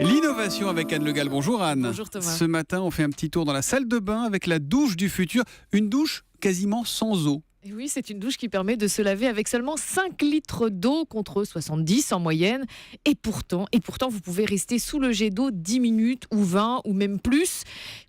L'innovation avec Anne Le Gall. Bonjour Anne. Bonjour Thomas. Ce matin, on fait un petit tour dans la salle de bain avec la douche du futur. Une douche quasiment sans eau. Et oui, c'est une douche qui permet de se laver avec seulement 5 litres d'eau contre 70 en moyenne. Et pourtant, vous pouvez rester sous le jet d'eau 10 minutes ou 20 ou même plus.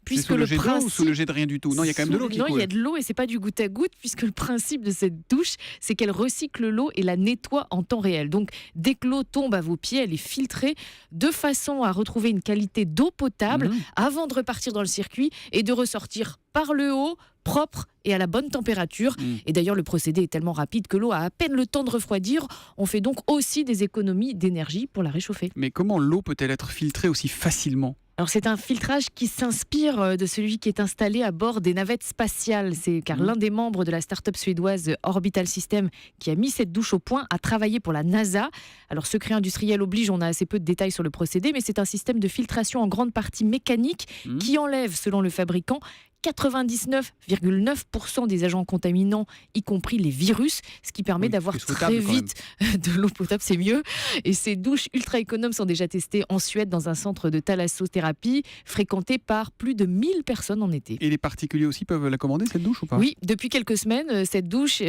C'est sous le jet d'eau ou sous le jet de rien du tout? Non, il y a quand même de l'eau qui coule. Non, il y a de l'eau et c'est pas du goutte à goutte, puisque le principe de cette douche, c'est qu'elle recycle l'eau et la nettoie en temps réel. Donc, dès que l'eau tombe à vos pieds, elle est filtrée de façon à retrouver une qualité d'eau potable avant de repartir dans le circuit et de ressortir par le haut, propre et à la bonne température. Et d'ailleurs, le procédé est tellement rapide que l'eau a à peine le temps de refroidir. On fait donc aussi des économies d'énergie pour la réchauffer. Mais comment l'eau peut-elle être filtrée aussi facilement ? Alors c'est un filtrage qui s'inspire de celui qui est installé à bord des navettes spatiales. C'est car l'un des membres de la start-up suédoise Orbital System qui a mis cette douche au point a travaillé pour la NASA. Alors secret industriel oblige, on a assez peu de détails sur le procédé, mais c'est un système de filtration en grande partie mécanique qui enlève, selon le fabricant, 99,9% des agents contaminants, y compris les virus, ce qui permet d'avoir très vite de l'eau potable, c'est mieux. Et ces douches ultra économes sont déjà testées en Suède dans un centre de thalassothérapie fréquenté par plus de 1000 personnes en été. Et les particuliers aussi peuvent la commander, cette douche, ou pas ? Oui, depuis quelques semaines, cette douche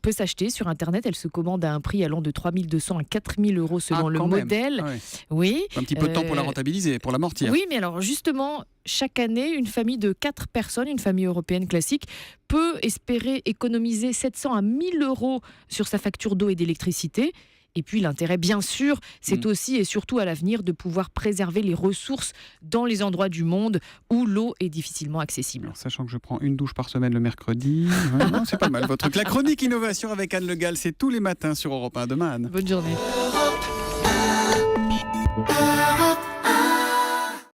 peut s'acheter sur Internet. Elle se commande à un prix allant de 3 200 à 4 000 euros selon le modèle. Ouais. Oui. Un petit peu de temps pour la rentabiliser, pour l'amortir. Oui, mais alors justement, chaque année, une famille de 4 personnes, une famille européenne classique, peut espérer économiser 700 à 1000 euros sur sa facture d'eau et d'électricité. Et puis l'intérêt, bien sûr, c'est aussi et surtout à l'avenir de pouvoir préserver les ressources dans les endroits du monde où l'eau est difficilement accessible. Alors, sachant que je prends une douche par semaine le mercredi, non, c'est pas mal votre truc. La chronique innovation avec Anne Le Gall, c'est tous les matins sur Europe 1. Demain, Anne. Bonne journée.